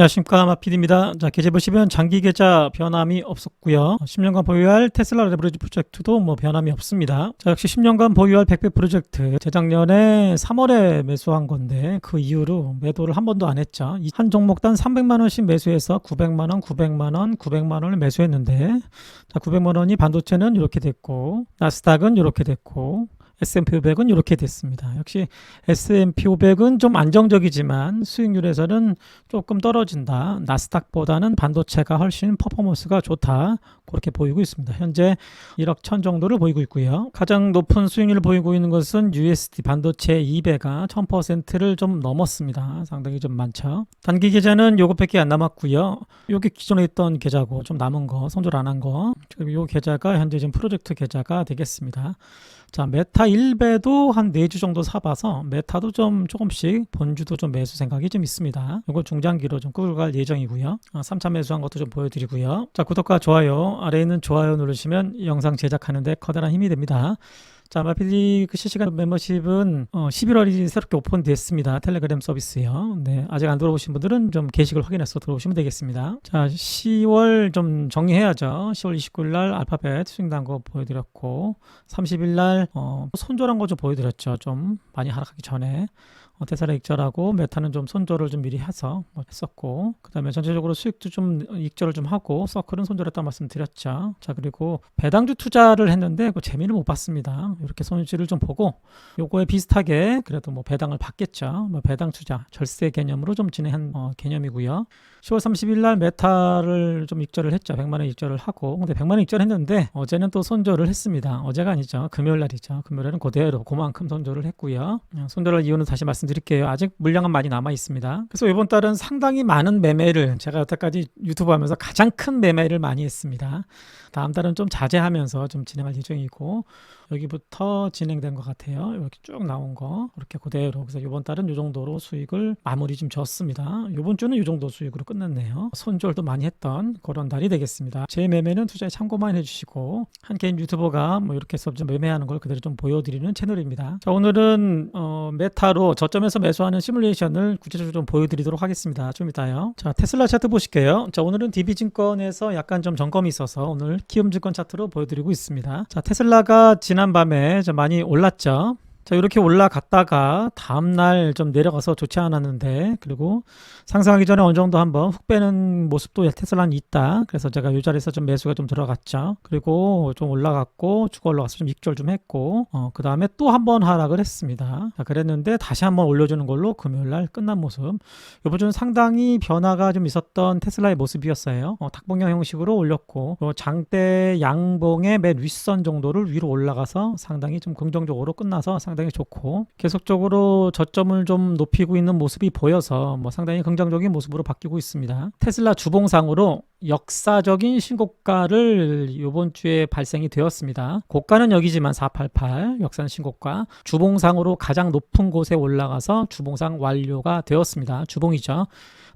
안녕하십니까, 마피디입니다. 자, 계좌 보시면 장기 계좌 변함이 없었고요. 10년간 보유할 테슬라 레버리지 프로젝트도 변함이 없습니다. 자, 역시 10년간 보유할 100배 프로젝트 재작년에 3월에 매수한 건데 그 이후로 매도를 한 번도 안 했죠. 한 종목당 300만 원씩 매수해서 900만 원, 900만 원, 900만 원을 매수했는데, 자, 900만 원이 반도체는 이렇게 됐고 나스닥은 이렇게 됐고 S&P 500은 이렇게 됐습니다. 역시 S&P 500은 좀 안정적이지만 수익률에서는 조금 떨어진다. 나스닥보다는 반도체가 훨씬 퍼포먼스가 좋다. 그렇게 보이고 있습니다. 현재 1억 1000 정도를 보이고 있고요. 가장 높은 수익률을 보이고 있는 것은 USD 반도체 2배가 1000%를 좀 넘었습니다. 상당히 좀 많죠. 단기 계좌는 요것밖에 안 남았고요. 요게 기존에 있던 계좌고 좀 남은 거, 손절 안 한 거. 그리고 요 계좌가 현재 지금 프로젝트 계좌가 되겠습니다. 자, 메타 1배도 한 4주 정도 사봐서 메타도 좀 조금씩 본주도 좀 매수 생각이 좀 있습니다. 이거 중장기로 좀 끌고 갈 예정이고요. 3차 매수한 것도 좀 보여드리고요. 자, 구독과 좋아요, 아래에 있는 좋아요 누르시면 영상 제작하는데 커다란 힘이 됩니다. 자, 마피디 그 실시간 멤버십은 11월이 새롭게 오픈됐습니다. 텔레그램 서비스요. 네, 아직 안 들어오신 분들은 좀 게시글 확인해서 들어오시면 되겠습니다. 자, 10월 좀 정리해야죠. 10월 29일 날 알파벳 수익난 거 보여드렸고, 30일 날 손절한 거 좀 보여드렸죠. 좀 많이 하락하기 전에. 테슬라 익절하고 메타는 좀 손절을 좀 미리 해서 했었고, 그 다음에 전체적으로 수익도 좀 익절을 좀 하고 서클은 손절했다는 말씀 드렸죠. 자, 그리고 배당주 투자를 했는데 그 재미를 못 봤습니다. 이렇게 손실을 좀 보고 요거에 비슷하게 그래도 배당을 받겠죠. 배당 투자 절세 개념으로 좀 진행한 개념이고요. 10월 30일 날 메타를 좀 익절을 했죠. 100만 원 익절을 하고, 근데 100만 원 익절했는데 어제는 또 손절을 했습니다. 어제가 아니죠. 금요일 날이죠. 금요일에는 그대로 그만큼 손절을 했고요. 손절할 이유는 다시 말씀드릴게요. 아직 물량은 많이 남아 있습니다. 그래서 이번 달은 상당히 많은 매매를, 제가 여태까지 유튜브 하면서 가장 큰 매매를 많이 했습니다. 다음 달은 좀 자제하면서 좀 진행할 예정이고, 여기부터 진행된 것 같아요. 이렇게 쭉 나온 거 이렇게 그대로. 그래서 이번 달은 이 정도로 수익을 마무리 좀 졌습니다. 이번 주는 이 정도 수익으로 끝났네요. 손절도 많이 했던 그런 달이 되겠습니다. 제 매매는 투자에 참고만 해주시고, 한 개인 유튜버가 이렇게 해서 좀 매매하는 걸 그대로 좀 보여드리는 채널입니다. 자, 오늘은 메타로 저점에서 매수하는 시뮬레이션을 구체적으로 좀 보여드리도록 하겠습니다. 좀 이따요. 자, 테슬라 차트 보실게요. 자, 오늘은 DB증권에서 약간 좀 점검이 있어서 오늘 키움증권 차트로 보여드리고 있습니다. 자, 테슬라가 지난밤에 좀 많이 올랐죠. 자, 이렇게 올라갔다가 다음날 좀 내려가서 좋지 않았는데, 그리고 상승하기 전에 어느 정도 한번 훅 빼는 모습도 테슬라는 있다. 그래서 제가 이 자리에서 좀 매수가 좀 들어갔죠. 그리고 좀 올라갔고 추가 올라가서 좀 익절 좀 했고, 그 다음에 또 한 번 하락을 했습니다. 자, 그랬는데 다시 한번 올려주는 걸로 금요일날 끝난 모습. 이번 주는 상당히 변화가 좀 있었던 테슬라의 모습이었어요. 탁봉형 형식으로 올렸고, 장대 양봉의 맨 윗선 정도를 위로 올라가서 상당히 좀 긍정적으로 끝나서 상당히 좋고, 계속적으로 저점을 좀 높이고 있는 모습이 보여서 상당히 긍정적인 모습으로 바뀌고 있습니다. 테슬라 주봉상으로 역사적인 신고가를 이번 주에 발생이 되었습니다. 고가는 여기지만 488 역사는 신고가, 주봉상으로 가장 높은 곳에 올라가서 주봉상 완료가 되었습니다. 주봉이죠.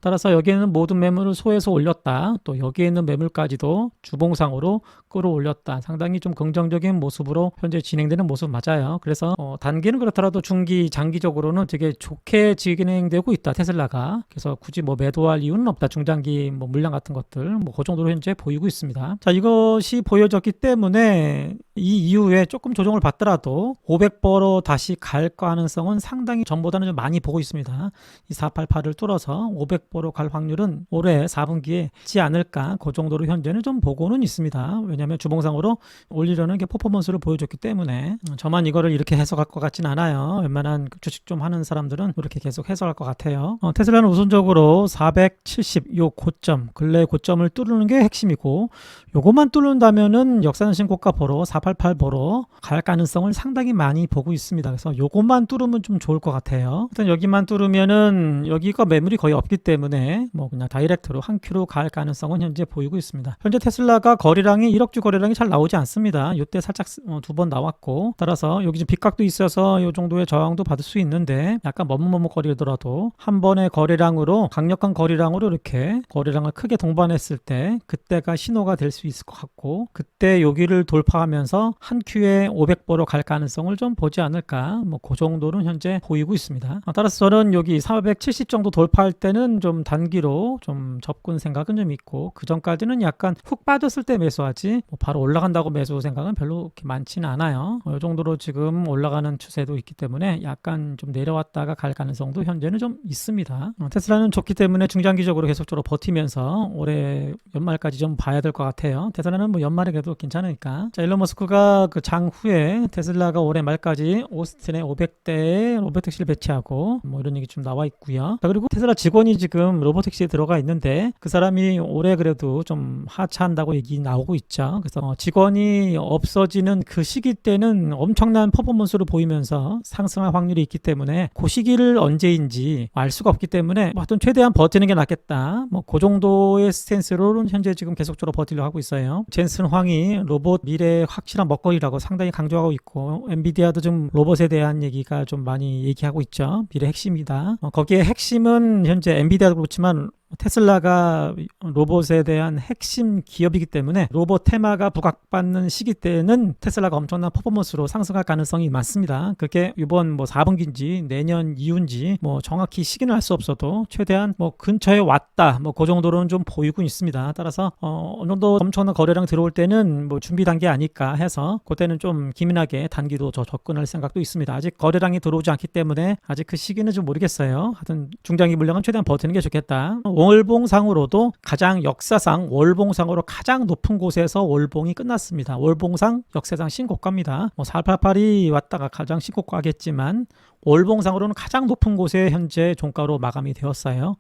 따라서 여기에는 모든 매물을 소에서 올렸다. 또 여기에 있는 매물까지도 주봉상으로 끌어올렸다. 상당히 좀 긍정적인 모습으로 현재 진행되는 모습 맞아요. 그래서 단기는 그렇더라도 중기, 장기적으로는 되게 좋게 진행되고 있다, 테슬라가. 그래서 굳이 매도할 이유는 없다. 중장기 물량 같은 것들 그 정도로 현재 보이고 있습니다. 자, 이것이 보여졌기 때문에 이 이후에 조금 조정을 받더라도 500%로 다시 갈 가능성은 상당히 전보다는 좀 많이 보고 있습니다. 이 488을 뚫어서 500%로 갈 확률은 올해 4분기에 있지 않을까, 그 정도로 현재는 좀 보고는 있습니다. 왜냐하면 주봉상으로 올리려는 게 퍼포먼스를 보여줬기 때문에. 저만 이거를 이렇게 해석할 것 같진 않아요. 웬만한 주식 좀 하는 사람들은 이렇게 계속 해석할 것 같아요. 테슬라는 우선적으로 470 요 고점, 근래 고점을 뚫는 게 핵심이고, 요것만 뚫는다면은 역사는 신고가 보러 488 보러 갈 가능성을 상당히 많이 보고 있습니다. 그래서 요것만 뚫으면 좀 좋을 것 같아요. 일단 여기만 뚫으면은 여기가 매물이 거의 없기 때문에 그냥 다이렉트로 한 큐로 갈 가능성은 현재 보이고 있습니다. 현재 테슬라가 거래량이 1억주 거래량이 잘 나오지 않습니다. 이때 살짝 두 번 나왔고, 따라서 여기 좀 빗각도 있어서 이 정도의 저항도 받을 수 있는데, 약간 머뭇머뭇거리더라도 한 번의 거래량으로, 강력한 거래량으로 이렇게 거래량을 크게 동반했을 있을 때 그때가 신호가 될 수 있을 것 같고, 그때 여기를 돌파하면서 한 큐에 500%로 갈 가능성을 좀 보지 않을까, 뭐 그 정도는 현재 보이고 있습니다. 따라서 저는 여기 470 정도 돌파할 때는 좀 단기로 좀 접근 생각은 좀 있고, 그 전까지는 약간 훅 빠졌을 때 매수하지 뭐 바로 올라간다고 매수 생각은 별로 그렇게 많지는 않아요. 이 정도로 지금 올라가는 추세도 있기 때문에 약간 좀 내려왔다가 갈 가능성도 현재는 좀 있습니다. 테슬라는 좋기 때문에 중장기적으로 계속적으로 버티면서 올해 연말까지 좀 봐야 될 것 같아요. 테슬라는 뭐 연말에 그래도 괜찮으니까. 자, 일론 머스크가 그 장후에 테슬라가 올해 말까지 오스틴에 500대에 로보택시를 배치하고 뭐 이런 얘기 좀 나와 있고요. 자, 그리고 테슬라 직원이 지금 로보택시에 들어가 있는데 그 사람이 올해 그래도 좀 하차한다고 얘기 나오고 있죠. 그래서 직원이 없어지는 그 시기 때는 엄청난 퍼포먼스를 보이면서 상승할 확률이 있기 때문에 그 시기를 언제인지 알 수가 없기 때문에 하여튼 최대한 버티는 게 낫겠다. 뭐 그 정도의 스탠스로는 현재 지금 계속적으로 버티려고 하고 있어요. 젠슨 황이 로봇 미래의 확실한 먹거리라고 상당히 강조하고 있고, 엔비디아도 좀 로봇에 대한 얘기가 좀 많이 얘기하고 있죠. 미래 핵심이다. 거기에 핵심은 현재 엔비디아도 그렇지만 테슬라가 로봇에 대한 핵심 기업이기 때문에 로봇 테마가 부각받는 시기 때는 테슬라가 엄청난 퍼포먼스로 상승할 가능성이 많습니다. 그게 이번 뭐 4분기인지 내년 이후인지 뭐 정확히 시기는 알 수 없어도 최대한 뭐 근처에 왔다, 뭐 그 정도로는 좀 보이고 있습니다. 따라서 어느 정도 엄청난 거래량 들어올 때는 뭐 준비 단계 아닐까 해서 그때는 좀 기민하게 단기도 저 접근할 생각도 있습니다. 아직 거래량이 들어오지 않기 때문에 아직 그 시기는 좀 모르겠어요. 하여튼 중장기 물량은 최대한 버티는 게 좋겠다. 월봉상으로도 가장 역사상 월봉상으로 가장 높은 곳에서 월봉이 끝났습니다. 월봉상 역사상 신고가입니다. 뭐 4888이 왔다가 가장 신고가겠지만 월봉상으로는 가장 높은 곳에 현재 종가로 마감이 되었어요.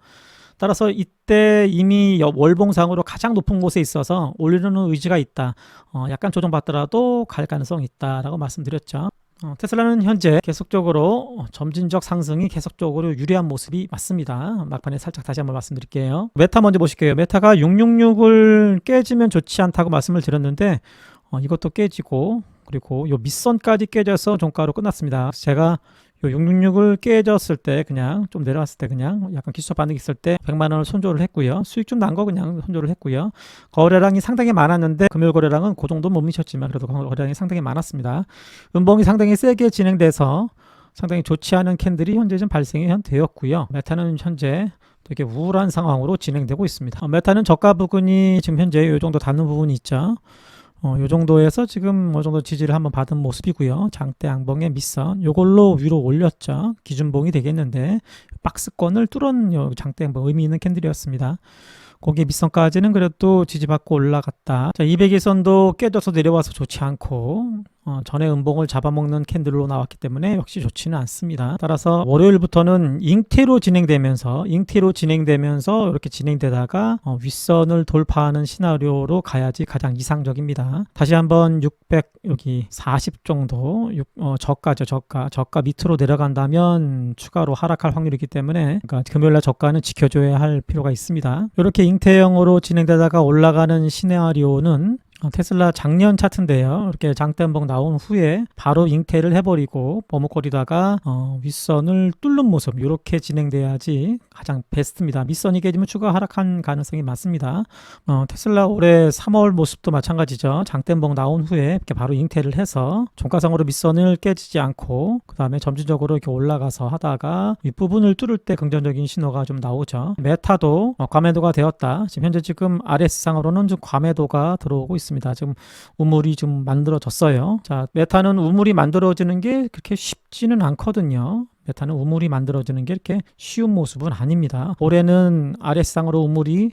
따라서 이때 이미 월봉상으로 가장 높은 곳에 있어서 올리는 의지가 있다. 약간 조정받더라도 갈 가능성이 있다라고 말씀드렸죠. 테슬라는 현재 계속적으로 점진적 상승이 계속적으로 유리한 모습이 맞습니다. 막판에 살짝 다시 한번 말씀드릴게요. 메타 먼저 보실게요. 메타가 666을 깨지면 좋지 않다고 말씀을 드렸는데 이것도 깨지고, 그리고 요 밑선까지 깨져서 종가로 끝났습니다. 제가 요 666을 깨졌을 때 그냥 좀 내려왔을 때 그냥 약간 기술적 반응이 있을 때 100만 원을 손절을 했고요. 수익 좀 난 거 그냥 손절을 했고요. 거래량이 상당히 많았는데 금요일 거래량은 그 정도 못 미쳤지만 그래도 거래량이 상당히 많았습니다. 음봉이 상당히 세게 진행돼서 상당히 좋지 않은 캔들이 현재 좀 발생이 되었고요. 메타는 현재 되게 우울한 상황으로 진행되고 있습니다. 메타는 저가 부근이 지금 현재 이 정도 닿는 부분이 있죠. 요 정도에서 지금 어느 정도 지지를 한번 받은 모습이고요. 장대 양봉의 밑선 요걸로 위로 올렸죠. 기준봉이 되겠는데 박스권을 뚫은 장대 양봉 의미 있는 캔들이었습니다. 거기에 밑선까지는 그래도 지지받고 올라갔다. 자, 200일선도 깨져서 내려와서 좋지 않고 전에 음봉을 잡아먹는 캔들로 나왔기 때문에 역시 좋지는 않습니다. 따라서 월요일부터는 잉태로 진행되면서 이렇게 진행되다가 윗선을 돌파하는 시나리오로 가야지 가장 이상적입니다. 다시 한번 600 여기 40 정도 저가죠. 저가 밑으로 내려간다면 추가로 하락할 확률이기 때문에 그러니까 금요일날 저가는 지켜줘야 할 필요가 있습니다. 이렇게 잉태형으로 진행되다가 올라가는 시나리오는 테슬라 작년 차트인데요. 이렇게 장대음봉 나온 후에 바로 잉태를 해버리고 머뭇거리다가 윗선을 뚫는 모습 이렇게 진행돼야지 가장 베스트입니다. 밑선이 깨지면 추가 하락한 가능성이 많습니다. 테슬라 올해 3월 모습도 마찬가지죠. 장대음봉 나온 후에 이렇게 바로 잉태를 해서 종가상으로 밑선을 깨지지 않고 그 다음에 점진적으로 이렇게 올라가서 하다가 윗부분을 뚫을 때 긍정적인 신호가 좀 나오죠. 메타도 과매도가 되었다. 지금 현재 RS상으로는 좀 과매도가 들어오고 있습니다. 지금 우물이 좀 만들어졌어요. 자, 메타는 우물이 만들어지는 게 그렇게 쉽지는 않거든요. 메타는 우물이 만들어지는 게 이렇게 쉬운 모습은 아닙니다. 올해는 RS상으로 우물이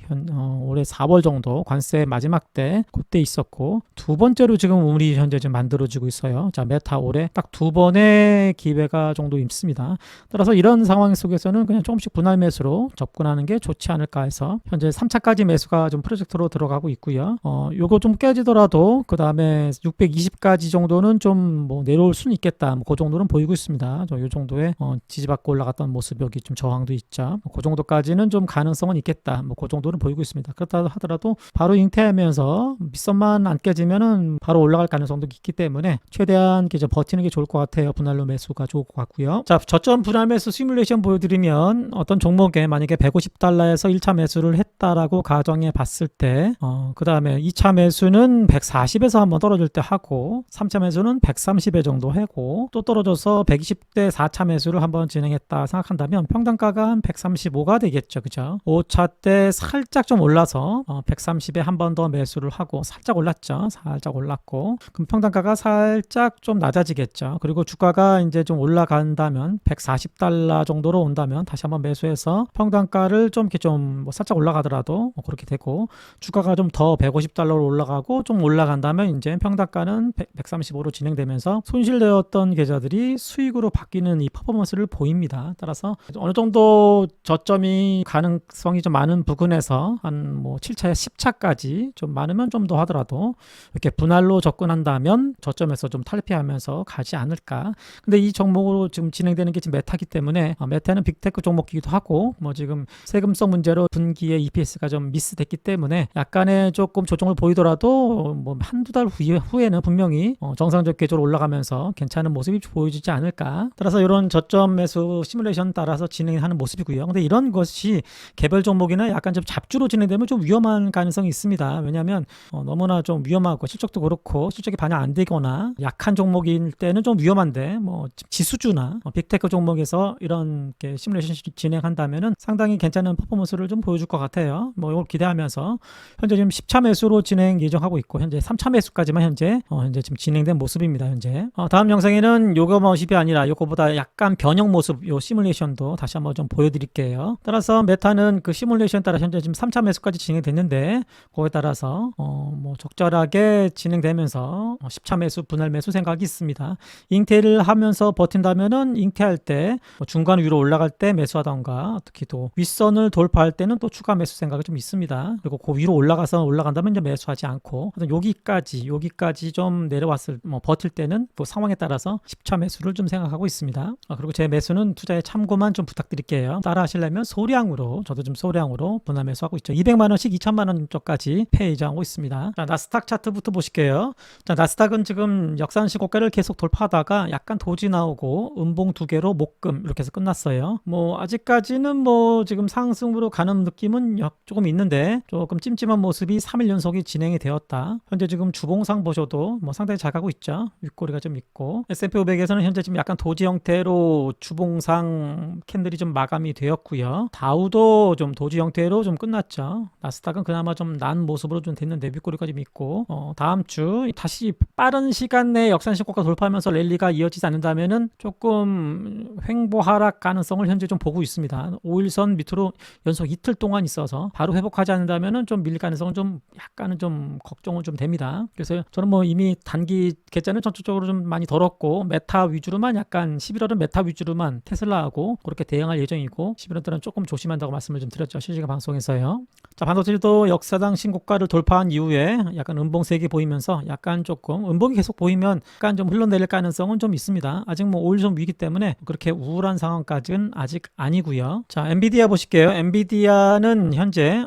올해 4월 정도 관세 마지막 때 그때 있었고 두 번째로 지금 우물이 현재 좀 만들어지고 있어요. 자, 메타 올해 딱 두 번의 기회가 정도 있습니다. 따라서 이런 상황 속에서는 그냥 조금씩 분할 매수로 접근하는 게 좋지 않을까 해서 현재 3차까지 매수가 좀 프로젝트로 들어가고 있고요. 요거 좀 깨지더라도 그 다음에 620까지 정도는 좀 뭐 내려올 수는 있겠다. 뭐 그 정도는 보이고 있습니다. 요 정도의 지지받고 올라갔던 모습, 여기 좀 저항도 있죠. 그 정도까지는 좀 가능성은 있겠다. 그 정도는 보이고 있습니다. 그렇다 하더라도 바로 잉태하면서 밑선만 안 깨지면은 바로 올라갈 가능성도 있기 때문에 최대한 이제 버티는 게 좋을 것 같아요. 분할로 매수가 좋을 것 같고요. 자, 저점 분할 매수 시뮬레이션 보여드리면 어떤 종목에 만약에 150달러에서 1차 매수를 했다라고 가정해 봤을 때 그 다음에 2차 매수는 140에서 한번 떨어질 때 하고 3차 매수는 130에 정도 하고 또 떨어져서 120대 4차 매수를 한번 진행했다 생각한다면 평단가가 한 135가 되겠죠. 그죠? 5차 때 살짝 좀 올라서 130에 한 번 더 매수를 하고 살짝 올랐죠. 살짝 올랐고 그럼 평단가가 살짝 좀 낮아지겠죠. 그리고 주가가 이제 좀 올라간다면 140달러 정도로 온다면 다시 한번 매수해서 평단가를 좀 이렇게 좀 뭐 살짝 올라가더라도 그렇게 되고 주가가 좀 더 150달러로 올라가고 좀 올라간다면 이제 평단가는 135로 진행되면서 손실되었던 계좌들이 수익으로 바뀌는 이 퍼포먼스를 보입니다. 따라서 어느 정도 저점이 가능성이 좀 많은 부근에서 한 뭐 7차에 10차까지 좀 많으면 좀 더 하더라도 이렇게 분할로 접근한다면 저점에서 좀 탈피하면서 가지 않을까. 근데 이 종목으로 지금 진행되는 게 지금 메타기 때문에 메타는 빅테크 종목이기도 하고 뭐 지금 세금성 문제로 분기에 EPS가 좀 미스됐기 때문에 약간의 조금 조정을 보이더라도 뭐 한두 달 후에는 분명히 정상적 궤도로 올라가면서 괜찮은 모습이 보여지지 않을까. 따라서 이런 저점 매수 시뮬레이션 따라서 진행하는 모습이고요. 근데 이런 것이 개별 종목이나 약간 좀 잡주로 진행되면 좀 위험한 가능성이 있습니다. 왜냐하면 너무나 좀 위험하고 실적도 그렇고 실적이 반영 안 되거나 약한 종목일 때는 좀 위험한데 뭐 지수주나 빅테크 종목에서 이런 시뮬레이션 진행한다면은 상당히 괜찮은 퍼포먼스를 좀 보여줄 것 같아요. 뭐 이걸 기대하면서 현재 지금 10차 매수로 진행 예정하고 있고 현재 3차 매수까지만 현재 지금 진행된 모습입니다. 현재 다음 영상에는 요거 모습이 아니라 요거보다 약간 변형 모습 요 시뮬레이션도 다시 한번 좀 보여드릴게요. 따라서 메타는 그 시뮬레이션 따라 현재 지금 3차 매수까지 진행됐는데 거기에 따라서 뭐 적절하게 진행되면서 10차 매수 분할 매수 생각이 있습니다. 잉태를 하면서 버틴다면은 잉태할 때 중간 위로 올라갈 때 매수하던가 특히 또 윗선을 돌파할 때는 또 추가 매수 생각이 좀 있습니다. 그리고 그 위로 올라간다면 이제 매수하지 않고 여기까지 좀 내려왔을 버틸 때는 또 상황에 따라서 10차 매수를 좀 생각하고 있습니다. 그리고 제 매수는 투자에 참고만 좀 부탁드릴게요. 따라 하시려면 소량으로 저도 좀 소량으로 분할 매수하고 있죠. 200만 원씩 2천만 원 쪽까지 폐이자하고 있습니다. 자, 나스닥 차트부터 보실게요. 자, 나스닥은 지금 역사상 고가를 계속 돌파하다가 약간 도지 나오고 음봉 두 개로 목금 이렇게 해서 끝났어요. 뭐 아직까지는 뭐 지금 상승으로 가는 느낌은 조금 있는데 조금 찜찜한 모습이 3일 연속이 진행이 되었다. 현재 지금 주봉상 보셔도 뭐 상당히 잘 가고 있죠. 윗꼬리가 좀 있고 S&P 500에서는 현재 지금 약간 도지 형태로 주봉상 캔들이 좀 마감이 되었고요. 다우도 좀 도지 형태로 좀 끝났죠. 나스닥은 그나마 좀 난 모습으로 좀 됐는데 윗꼬리가 좀 있고 다음 주 다시 빠른 시간 내에 역사상 고가 돌파하면서 랠리가 이어지지 않는다면은 조금 횡보 하락 가능성을 현재 좀 보고 있습니다. 5일선 밑으로 연속 이틀 동안 있어서 바로 회복하지 않는다면은 좀 밀릴 가능성은 좀 약간은 좀 걱정은 좀 됩니다. 그래서 저는 뭐 이미 단기 계좌는 전체적으로 좀 많이 덜었고 메타 위주로만 약간 11월은 메타 위주로만 테슬라하고 그렇게 대응할 예정이고 11월 때는 조금 조심한다고 말씀을 좀 드렸죠. 실시간 방송에서요. 자, 반도체도 역사상 신고가를 돌파한 이후에 약간 음봉색이 보이면서 약간 조금 음봉이 계속 보이면 약간 좀 흘러내릴 가능성은 좀 있습니다. 아직 뭐 5일선 위기 때문에 그렇게 우울한 상황까지는 아직 아니고요. 자, 엔비디아 보실게요. 엔비디아는 현재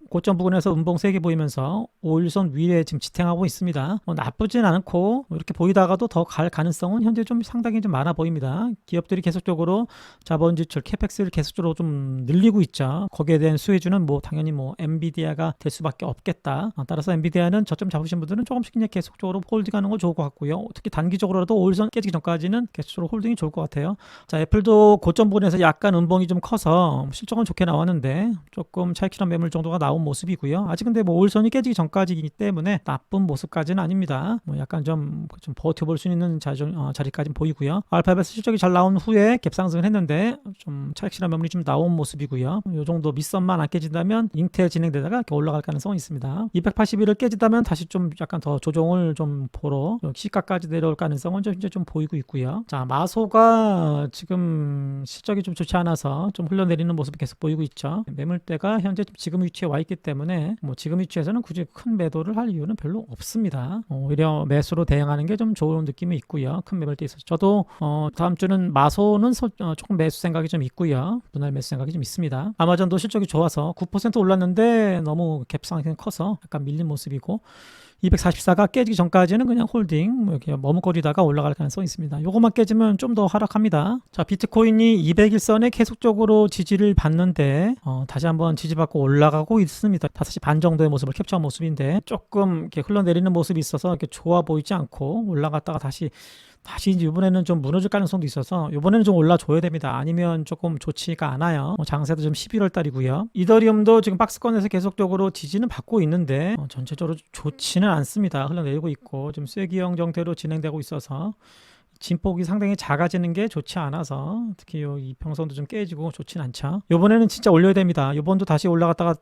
고점 부근에서 음봉색이 보이면서 5일선 위에 지금 지탱하고 있습니다. 나쁘진 않고 이렇게 보이다가도 더 갈 가능성은 현재 좀 상당히 좀 많아 보입니다. 기업들이 계속적으로 자본 지출 캐펙스를 계속적으로 좀 늘리고 있죠. 거기에 대한 수혜주는 뭐 당연히 뭐 엔비디아가 될 수밖에 없겠다. 따라서 엔비디아는 저점 잡으신 분들은 조금씩 그냥 계속적으로 홀딩하는 거 좋을 것 같고요. 특히 단기적으로라도 5일선 깨지기 전까지는 계속적으로 홀딩이 좋을 것 같아요. 자, 애플도 고점 부근에서 약간 음봉이 좀 커서 실적은 좋게 나왔는데 조금 차익실현 매물 정도가 나온 모습이고요. 아직 근데 뭐 5일선이 깨지기 전까지이기 때문에 나쁜 모습까지는 아닙니다. 뭐 약간 좀 버텨볼 수 있는 자리까지 보이고요. 알파벳 실적이 잘 나온 후에 갭상승을 했는데 좀 차익실현 매물이 좀 나온 모습이고요. 이 정도 밑선만 안 깨진다면 잉태 진행되다가 이렇게 올라갈 가능성이 있습니다. 281을 깨진다면 다시 좀 약간 더 조정을 좀 보러 시가까지 내려올 가능성은 이제 좀 보이고 있고요. 자, 마소가 지금 실적이 좀 좋지 않아서 좀 흘러내리는 모습이 계속 보이고 있죠. 매물대가 현재 지금 지금 위치에 와 있기 때문에 뭐 지금 위치에서는 굳이 큰 매도를 할 이유는 별로 없습니다. 오히려 매수로 대응하는 게 좀 좋은 느낌이 있고요. 큰 매물 때 있어서 저도 다음 주는 마소는 조금 매수 생각이 좀 있고요. 분할 매수 생각이 좀 있습니다. 아마존도 실적이 좋아서 9% 올랐는데 너무 갭상승이 커서 약간 밀린 모습이고 244가 깨지기 전까지는 그냥 홀딩 뭐 이렇게 머뭇거리다가 올라갈 가능성이 있습니다. 요것만 깨지면 좀 더 하락합니다. 자, 비트코인이 200일선에 계속적으로 지지를 받는데 다시 한번 지지받고 올라가고 있습니다. 5시 반 정도의 모습을 캡처한 모습인데 조금 이렇게 흘러내리는 모습이 있어서 이렇게 좋아 보이지 않고 올라갔다가 다시 이제 이번에는 좀 무너질 가능성도 있어서 이번에는 좀 올라줘야 됩니다. 아니면 조금 좋지가 않아요. 장세도 지금 11월 달이고요. 이더리움도 지금 박스권에서 계속적으로 지지는 받고 있는데 전체적으로 좋지는 않습니다. 흘러내리고 있고 좀 쐐기형 형태로 진행되고 있어서 진폭이 상당히 작아지는 게 좋지 않아서 특히 요 이평선도 좀 깨지고 좋진 않죠. 요번에는 진짜 올려야 됩니다. 요번도 다시 올라갔다가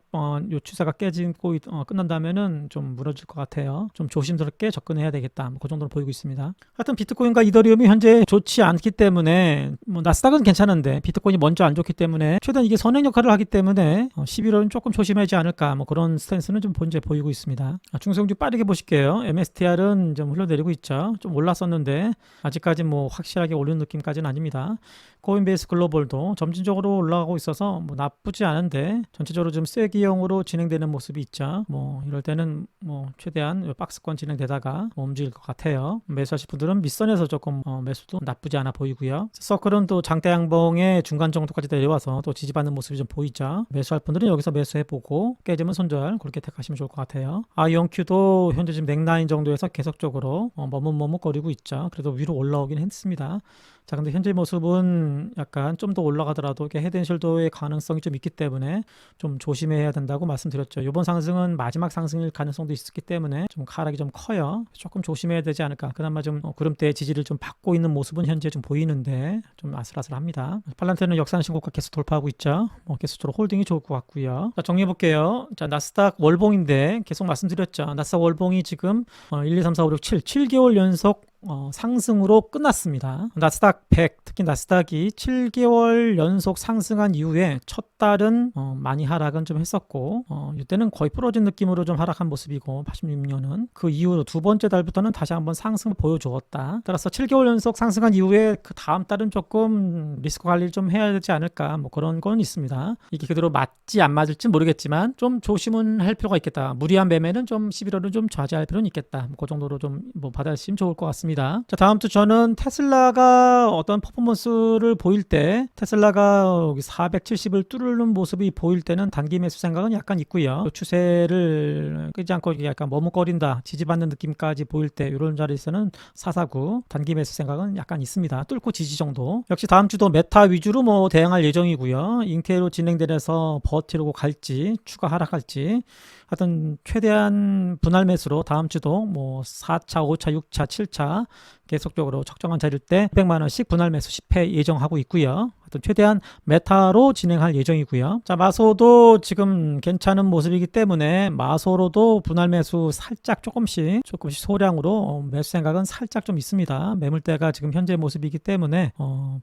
요 추세가 깨지고 끝난다면은 좀 무너질 것 같아요. 좀 조심스럽게 접근해야 되겠다. 그 정도로 보이고 있습니다. 하여튼 비트코인과 이더리움이 현재 좋지 않기 때문에 뭐 나스닥은 괜찮은데 비트코인이 먼저 안 좋기 때문에 최대한 이게 선행 역할을 하기 때문에 11월은 조금 조심하지 않을까 뭐 그런 스탠스는 좀 본체 보이고 있습니다. 중성주 빠르게 보실게요. MSTR은 좀 흘러내리고 있죠. 좀 올랐었는데 아직까지 뭐 확실하게 오르는 느낌까지는 아닙니다. 코인베이스 글로벌도 점진적으로 올라가고 있어서 뭐 나쁘지 않은데 전체적으로 좀 쐐기형으로 진행되는 모습이 있죠. 뭐 이럴 때는 뭐 최대한 박스권 진행되다가 움직일 것 같아요. 매수하실 분들은 밑선에서 조금 매수도 나쁘지 않아 보이고요. 서클은 또 장대 양봉의 중간 정도까지 내려와서 또 지지받는 모습이 좀 보이죠. 매수할 분들은 여기서 매수해보고 깨지면 손절 그렇게 택하시면 좋을 것 같아요. 아이온큐도 현재 지금 넥라인 정도에서 계속적으로 머뭇머뭇거리고 있죠. 그래도 위로 올라오긴 했습니다. 자, 근데 현재 모습은 약간 좀 더 올라가더라도 헤드앤숄더의 가능성이 좀 있기 때문에 좀 조심해야 된다고 말씀드렸죠. 이번 상승은 마지막 상승일 가능성도 있었기 때문에 좀 하락이 좀 커요. 조금 조심해야 되지 않을까. 그나마 좀 구름대의 지지를 좀 받고 있는 모습은 현재 좀 보이는데 좀 아슬아슬합니다. 팔란테는 역사상 신고가 계속 돌파하고 있죠. 계속적으로 홀딩이 좋을 것 같고요. 자, 정리해 볼게요. 자, 나스닥 월봉인데 계속 말씀드렸죠. 나스닥 월봉이 지금 1, 2, 3, 4, 5, 6, 7, 7개월 연속 상승으로 끝났습니다. 나스닥 100, 특히 나스닥이 7개월 연속 상승한 이후에 첫 달은 많이 하락은 좀 했었고 이때는 거의 부러진 느낌으로 좀 하락한 모습이고 86년은 그 이후로 두 번째 달부터는 다시 한번 상승을 보여주었다. 따라서 7개월 연속 상승한 이후에 그 다음 달은 조금 리스크 관리를 좀 해야 되지 않을까 뭐 그런 건 있습니다. 이게 그대로 맞지 안 맞을지 모르겠지만 좀 조심은 할 필요가 있겠다. 무리한 매매는 좀 11월은 좀 자제할 필요는 있겠다. 그 정도로 좀 뭐 받아주시면 좋을 것 같습니다. 자, 다음 주 저는 테슬라가 어떤 퍼포먼스를 보일 때 테슬라가 470을 뚫는 모습이 보일 때는 단기 매수 생각은 약간 있고요. 추세를 끄지 않고 약간 머뭇거린다 지지받는 느낌까지 보일 때 이런 자리에서는 449 단기 매수 생각은 약간 있습니다. 뚫고 지지 정도. 역시 다음 주도 메타 위주로 뭐 대응할 예정이고요. 잉태로 진행되면서 버티려고 갈지 추가 하락할지 하여튼 최대한 분할 매수로 다음 주도 뭐 4차, 5차, 6차, 7차 계속적으로 적정한 자리일 때 100만 원씩 분할 매수 10회 예정하고 있고요. 최대한 메타로 진행할 예정이고요. 자, 마소도 지금 괜찮은 모습이기 때문에 마소로도 분할 매수 살짝 조금씩 소량으로 매수 생각은 살짝 좀 있습니다. 매물대가 지금 현재 모습이기 때문에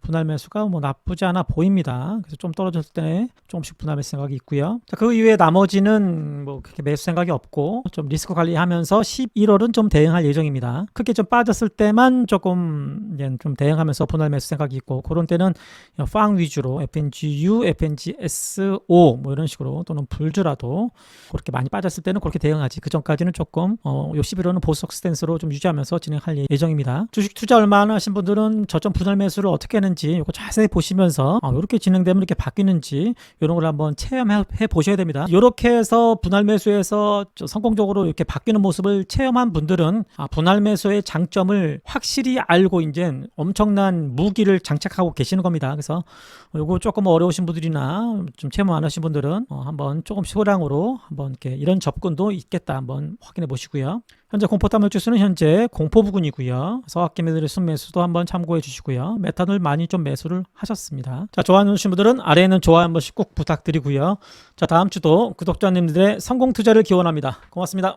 분할 매수가 뭐 나쁘지 않아 보입니다. 그래서 좀 떨어졌을 때 조금씩 분할 매수 생각이 있고요. 자, 그 이외에 나머지는 뭐 그렇게 매수 생각이 없고 좀 리스크 관리하면서 11월은 좀 대응할 예정입니다. 크게 좀 빠졌을 때만 조금 좀 대응하면서 분할 매수 생각이 있고 그런 때는 팡 위주로 FNGU, FNGSO 뭐 이런 식으로 또는 불주라도 그렇게 많이 빠졌을 때는 그렇게 대응하지. 그 전까지는 조금 요 11월은 보석 스탠스로 좀 유지하면서 진행할 예정입니다. 주식 투자 얼마나 하신 분들은 저점 분할 매수를 어떻게 했는지 이거 자세히 보시면서 이렇게 진행되면 이렇게 바뀌는지 이런 걸 한번 체험해 보셔야 됩니다. 이렇게 해서 분할 매수에서 성공적으로 이렇게 바뀌는 모습을 체험한 분들은 분할 매수의 장점을 확실히 알고 이제 엄청난 무기를 장착하고 계시는 겁니다. 그래서 요거 조금 어려우신 분들이나 좀 체험 안 하신 분들은 한번 조금 소량으로 한번 이렇게 이런 접근도 있겠다 한번 확인해 보시고요. 현재 공포탄물 주수는 현재 공포 부근이고요. 서학개미들의 순매수도 한번 참고해 주시고요. 메탄올 많이 좀 매수를 하셨습니다. 자, 좋아요 누르신 분들은 아래에 있는 좋아요 한 번씩 꼭 부탁드리고요. 자, 다음 주도 구독자님들의 성공 투자를 기원합니다. 고맙습니다.